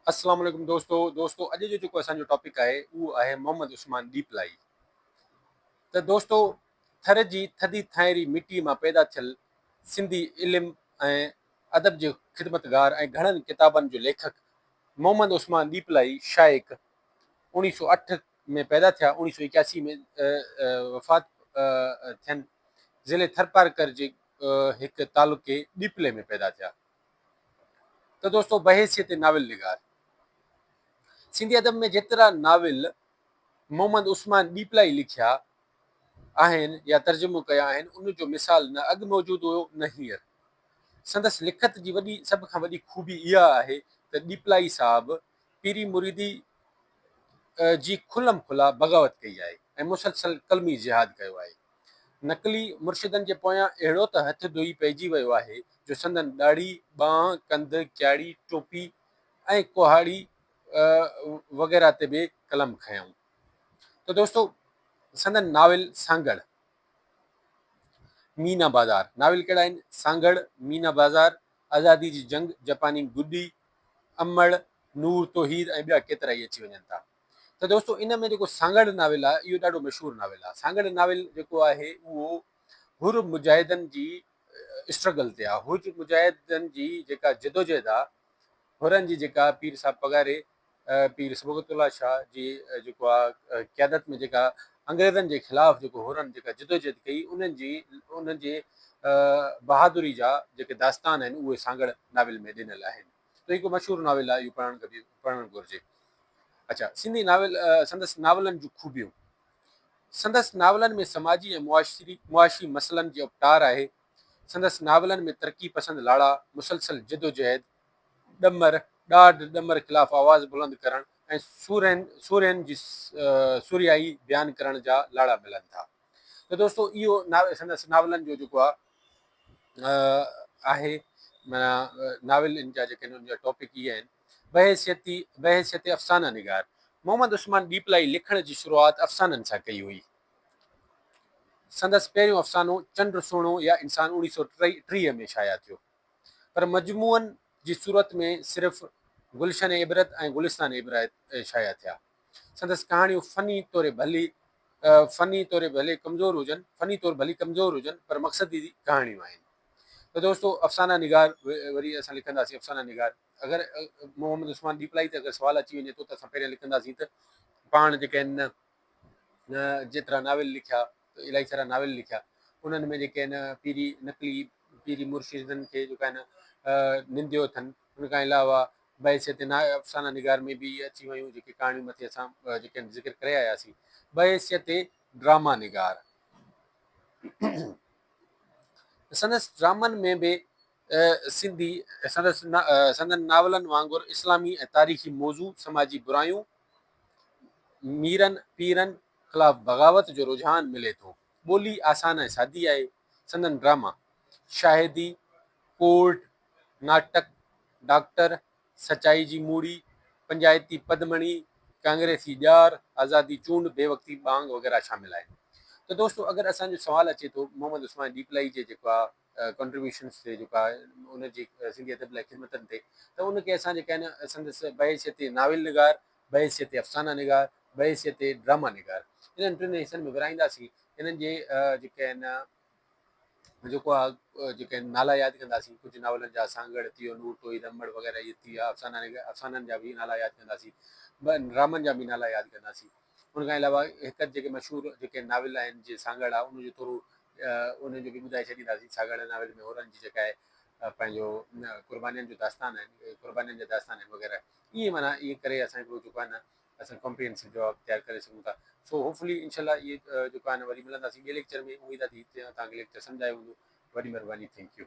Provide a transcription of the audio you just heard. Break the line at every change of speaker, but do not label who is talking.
अस्सलाम वालेकुम दोस्तों अॼु जो जेको असांजो टॉपिक आहे उहो आहे मोहम्मद उस्मान डीपलाई। त दोस्तों, थर जी थधी थाइरी मिटीअ मां पैदा थियल सिंधी इल्मु ऐं अदब जो ख़िदमतगार ऐं घणनि किताबनि जो लेखक मोहम्मद उस्मान डीपलाई शाइक़ 1908 में पैदा थिया। 1981 में वफ़ात थियनि। ज़िले थरपारकर जे हिकु तालुके डीपले में पैदा थिया। त दोस्तों, बहैसियत नाविल निगार, सिंधी अदब में जेतिरा नाविल मोहम्मद उस्मान डीपलाई लिखिया आहिनि या तर्जुमो कया आहिनि, उन जो मिसाल न अॻु मौजूदु हुयो न हींअर। संदसि लिखत जी सभ खां वॾी खूबी इहा आहे त डीपलाई साहब पीरी मुरीदी जी खुलम खुला बग़ावत कई आहे ऐं मुसलसल कलमी जिहाद कयो आहे। नकली मुर्शिदनि जे पोयां अहिड़ो त हथ धोई पइजी वियो आहे जो संदन ॾाढ़ी, ॿांह, कंध, क्याड़ी, टोपी ऐं कुहाड़ी वग़ैरह ते बि कलम खयऊं। त दोस्तों, संदन नाविल सांगड़, मीना बाज़ार, नाविल कहिड़ा आहिनि? सांगड़, मीना बाज़ार, आज़ादी जी जंग, जापानी गुडी, अमड़, नूर तौहीद ऐं ॿिया केतिरा ई अची वञनि था। त दोस्तों, इन में जेको सांगड़ नाविल आहे इहो ॾाढो मशहूरु नाविल आहे। सांगड़ नाविल जेको आहे उहो हुर मुजाहिदनि जी स्ट्रगल ते आहे। हुर मुजाहिदनि जी जेका जदोजहद आहे, हुरनि जी जेका पीर साहब पगारे पीर सबक़तुल्लाह शाह जी जेको आहे क़यादत में जेका अंग्रेज़नि जे ख़िलाफ़ जेको हुरनि जेका जदोजहद कई, उन्हनि जे बहादुरी जा जेके दास्तान आहिनि उहे सांगड़ नाविल में ॾिनल आहिनि। त हिकु मशहूरु नाविल आहे, इहो पढ़णु घुरिजे। अच्छा, सिंधी नाविल संदसि नावलनि जूं खूबियूं, संदसि नावलनि में समाजी ऐं मुआशी मसइलनि जो अवतार आहे। संदसि नावलनि में तरक़ी पसंदि लाड़ा, मुसलसल जदोजहद, ॾमर, ॾाढ ॾमर ख़िलाफ़ आवाज़ बुलंद करणु ऐं सूरनि जी सुरियाई बयानु करण जा लाड़ा मिलनि था। त दोस्तों, इहो संदसि नावलनि जो जेको आहे माना नाविल जा जेके उन्हनि जा टॉपिक इहे आहिनि। बहैसियत अफ़साना निगार, मोहम्मद उस्मान डीपलाई लिखण जी शुरूआति अफ़साननि सां कई हुई। संदसि पहिरियों अफ़सानो चंड सोणो या इंसान 1930 में शाया थियो, पर मजमूअनि जी सूरत में सिर्फ़ गुलशन इबरत ऐं गुलिस्तान इबरत शाया थिया। संदसि कहाणियूं फ़नी तौर भले कमज़ोर हुजनि, पर मक़सदी कहाणियूं आहिनि। त दोस्तों, अफ़साना निगार वरी असां लिखंदासीं। अफ़साना निगार, अगरि मोहम्मद उस्मान डीपलाई ते अगरि सुवाल अची वञे थो त असां पहिरियों लिखंदासीं त पाण जेके आहिनि जेतिरा नाविल लिखिया, इलाही सारा नाविल लिखिया, उन्हनि में जेके आहिनि नकली पीरी मुर्शिदनि खे जेका आहिनि निंदियो अथनि। उन खां अलावा बहैसियत अफ़साना निगार में बि इहे अची वियूं जेके कहाणियूं मथे असां जेके ज़िक्र करे आयासीं। बहैसियत ड्रामा निगार, संदसि ड्रामनि में बि सिंधी संदनि नावलनि वांगुरु इस्लामी ऐं तारीख़ी मौज़ू, समाजी बुरायूं, मीरनि पीरनि ख़िलाफ़ बग़ावत जो रुझान मिले थो। ॿोली आसान ऐं सादी आहे। संदन ड्रामा शाहिदी, कोर्ट, नाटक, डॉक्टर, सचाई जी मूड़ी, पंचायती पदमणी, कांग्रेसी ॼार, आज़ादी चूंड, बेवक्ती बांग वग़ैरह शामिल आहिनि। त दोस्तों, अगरि असांजो सुवाल अचे थो मोहम्मद उस्मान डीपलाई जे जेको आहे कॉन्ट्रीब्यूशन्स ते, जेका उनजी सिंधी अदब लाइ ख़िदमतनि ते, त उनखे असां जेके आहिनि संदसि बहैसियत नाविल निगार, बहैसियत अफ़साना निगार, बहैसियत ड्रामा निगार, इन्हनि टिनि हिसनि में विराईंदासीं। इन्हनि जे जेके आहिनि जेको आहे जेके आहिनि नाला यादि कंदासीं। कुझु नावलनि जा सांगड़ थी वियो, नूर तौहीद, अमड़ वग़ैरह इहे थी विया। अफ़साननि जा बि नाला यादि कंदासीं, ड्रामनि जा बि नाला यादि कंदासीं। उन खां अलावा हिकु जेके मशहूरु जेके नाविल आहिनि, जीअं सांगड़ आहे, उनजो थोरो उनजो बि ॿुधाए छॾींदासीं। सांगड़ नाविल में हुरनि जी जेका आहे पंहिंजो क़ुर्बानीनि जो दास्तान आहिनि, क़ुर्बानीनि जा दास्तान आहिनि वग़ैरह। ईअं माना ईअं करे असां हिकिड़ो जेको आहे न असां कॉम्प्रिहेंसिव जवाबु तयारु करे सघूं था। सो होपफुली इनशाला इहे जेको आहे न वरी मिलंदासीं ॿिए लेक्चर में। उमेद आहे तव्हांखे लेक्चर सम्झ आयो हूंदो। वॾी महिरबानी, थैंक यू।